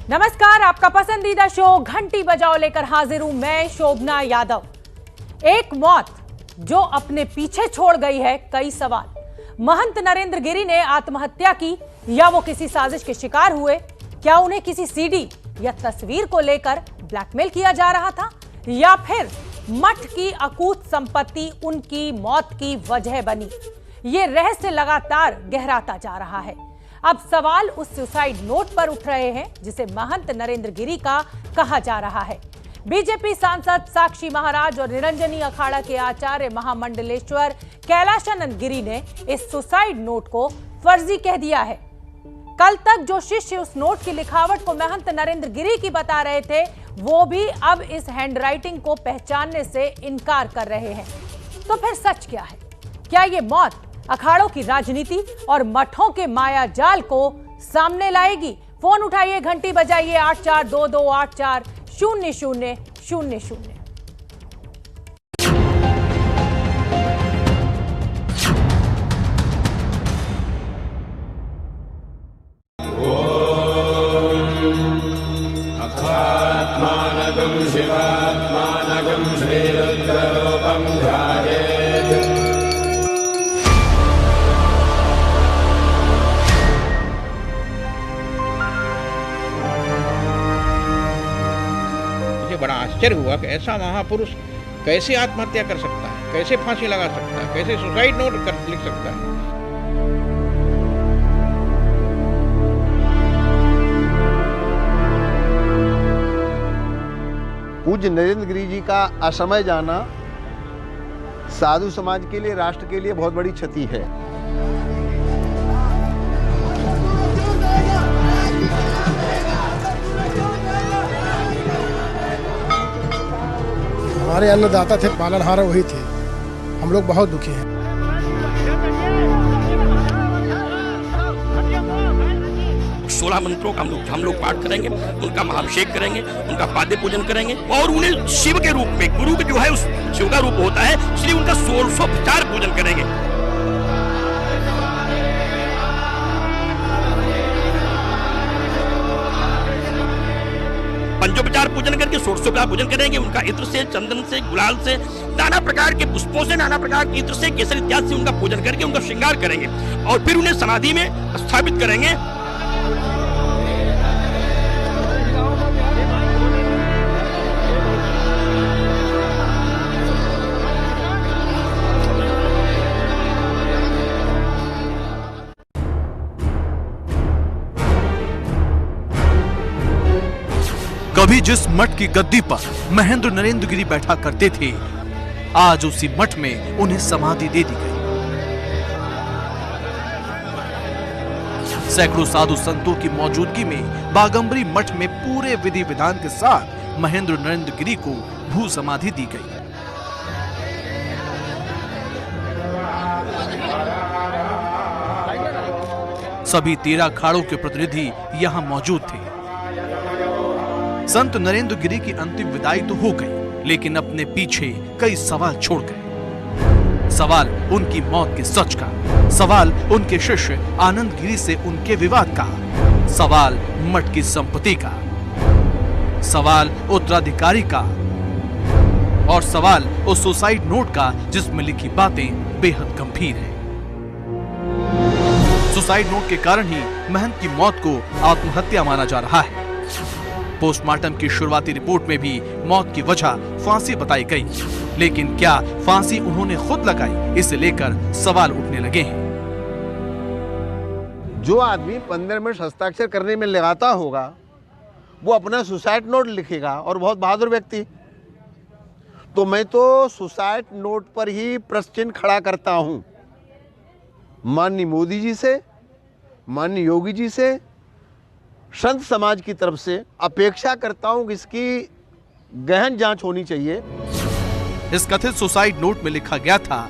नमस्कार, आपका पसंदीदा शो घंटी बजाओ लेकर हाजिर हूं मैं शोभना यादव। एक मौत जो अपने पीछे छोड़ गई है कई सवाल। महंत नरेंद्र गिरी ने आत्महत्या की या वो किसी साजिश के शिकार हुए? क्या उन्हें किसी सीडी या तस्वीर को लेकर ब्लैकमेल किया जा रहा था, या फिर मठ की अकूत संपत्ति उनकी मौत की वजह बनी? ये रहस्य लगातार गहराता जा रहा है। अब सवाल उस सुसाइड नोट पर उठ रहे हैं जिसे महंत नरेंद्र गिरी का कहा जा रहा है। बीजेपी सांसद साक्षी महाराज और निरंजनी अखाड़ा के आचार्य महामंडलेश्वर कैलाशानंद गिरी ने इस सुसाइड नोट को फर्जी कह दिया है। कल तक जो शिष्य उस नोट की लिखावट को महंत नरेंद्र गिरी की बता रहे थे, वो भी अब इस हैंडराइटिंग को पहचानने से इनकार कर रहे हैं। तो फिर सच क्या है? क्या ये मौत अखाड़ों की राजनीति और मठों के माया जाल को सामने लाएगी? फोन उठाइए, घंटी बजाइए 8422840000। शिवात्मानगं श्रीरुद्ररूपं ध्यायेत्। मुझे बड़ा आश्चर्य हुआ कि ऐसा महापुरुष कैसे आत्महत्या कर सकता है, कैसे फांसी लगा सकता है, कैसे सुसाइड नोट लिख सकता है। पूज्य नरेंद्र गिरी जी का असमय जाना साधु समाज के लिए, राष्ट्र के लिए बहुत बड़ी क्षति है। हमारे अन्नदाता थे, पालनहार वही थे। हम लोग बहुत दुखी हैं। 16 मंत्रों का हम लोग पाठ करेंगे, उनका महाभिषेक करेंगे, उनका पाद्य पूजन करेंगे और उन्हें शिव के रूप में, गुरु जो है उस शिव का रूप होता है, इसलिए उनका 1650 पूजन करेंगे। पंचोपचार पूजन करके 1650 पूजन करेंगे। उनका इत्र से, चंदन से, गुलाल से, नाना प्रकार के पुष्पों से, नाना प्रकार के इत्र से, केसर इत्यादि से उनका पूजन करके उनका श्रृंगार करेंगे और फिर उन्हें समाधि में स्थापित करेंगे। कभी जिस मठ की गद्दी पर महेंद्र नरेंद्र गिरी बैठा करते थे, आज उसी मठ में उन्हें समाधि दे दी गई। सैकड़ों साधु संतों की मौजूदगी में बागंबरी मठ में पूरे विधि विधान के साथ महेंद्र नरेंद्र गिरी को भू समाधि दी गई। सभी 13 अखाड़ों के प्रतिनिधि यहां मौजूद थे। संत नरेंद्र गिरी की अंतिम विदाई तो हो गई, लेकिन अपने पीछे कई सवाल छोड़ गए। सवाल उनकी मौत के सच का, सवाल उनके शिष्य आनंद गिरी से उनके विवाद का, सवाल मठ की संपत्ति का, सवाल उत्तराधिकारी का और सवाल उस सुसाइड नोट का जिसमें लिखी बातें बेहद गंभीर हैं। सुसाइड नोट के कारण ही महंत की मौत को आत्महत्या माना जा रहा है। पोस्टमार्टम की शुरुआती रिपोर्ट में भी मौत की वजह फांसी बताई गई, लेकिन क्या फांसी उन्होंने खुद लगाई, इसे लेकर सवाल उठने लगे हैं। जो आदमी 15 मिनट हस्ताक्षर करने में लगाता होगा, वो अपना सुसाइड नोट लिखेगा और बहुत बहादुर व्यक्ति। तो मैं तो सुसाइड नोट पर ही प्रश्न चिन्ह खड़ा करता हूं। माननीय मोदी जी से, माननीय योगी जी से, संत समाज की तरफ से अपेक्षा करता हूं कि इसकी गहन जांच होनी चाहिए। इस कथित सुसाइड नोट में लिखा गया था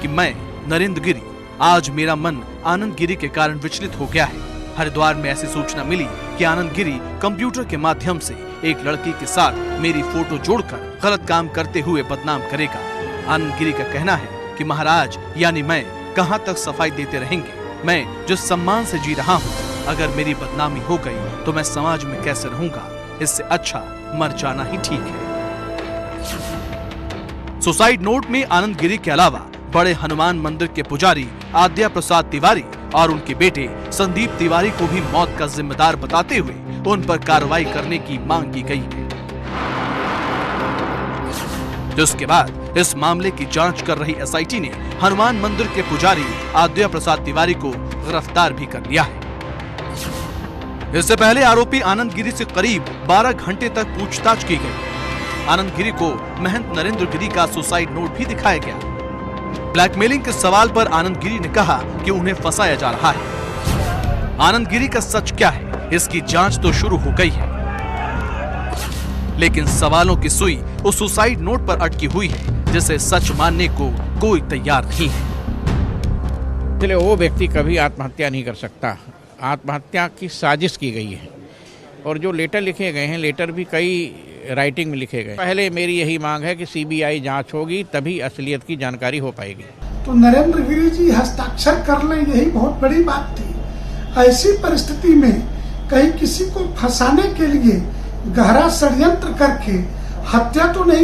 कि मैं नरेंद्र गिरी, आज मेरा मन आनंद गिरी के कारण विचलित हो गया है। हरिद्वार में ऐसी सूचना मिली कि आनंद गिरी कंप्यूटर के माध्यम से एक लड़की के साथ मेरी फोटो जोड़कर गलत काम करते हुए बदनाम करेगा। आनंद गिरी का कहना है कि महाराज यानी मैं कहां तक सफाई देते रहेंगे। मैं जिस सम्मान से जी रहा हूँ, अगर मेरी बदनामी हो गई तो मैं समाज में कैसे रहूंगा, इससे अच्छा मर जाना ही ठीक है। सुसाइड नोट में आनंद गिरी के अलावा बड़े हनुमान मंदिर के पुजारी आद्या प्रसाद तिवारी और उनके बेटे संदीप तिवारी को भी मौत का जिम्मेदार बताते हुए उन पर कार्रवाई करने की मांग की गई है। जिसके बाद इस मामले की जांच कर रही एसआईटी ने हनुमान मंदिर के पुजारी आद्या प्रसाद तिवारी को गिरफ्तार भी कर लिया है। इससे पहले आरोपी आनंद गिरी से करीब 12 घंटे तक पूछताछ की गई। आनंद गिरी को महंत नरेंद्र गिरी का सुसाइड नोट भी दिखाया गया। ब्लैकमेलिंग के सवाल पर आनंद गिरी ने कहा कि उन्हें फंसाया जा रहा है। आनंद गिरी का सच क्या है, इसकी जांच तो शुरू हो गई है, लेकिन सवालों की सुई उस सुसाइड नोट पर अटकी हुई है जिसे सच मानने को कोई तैयार नहीं है। इसलिए वो व्यक्ति कभी आत्महत्या नहीं कर सकता। आत्महत्या की साजिश की गई है और जो लेटर लिखे गए हैं, लेटर भी कई राइटिंग में लिखे गए। पहले मेरी यही मांग है कि सीबीआई जांच होगी, तभी असलियत की जानकारी हो पाएगी। तो नरेंद्र गिरी जी हस्ताक्षर कर लें, यही बहुत बड़ी बात थी। ऐसी परिस्थिति में कहीं किसी को फंसाने के लिए गहरा षड्यंत्र करके हत्या तो नहीं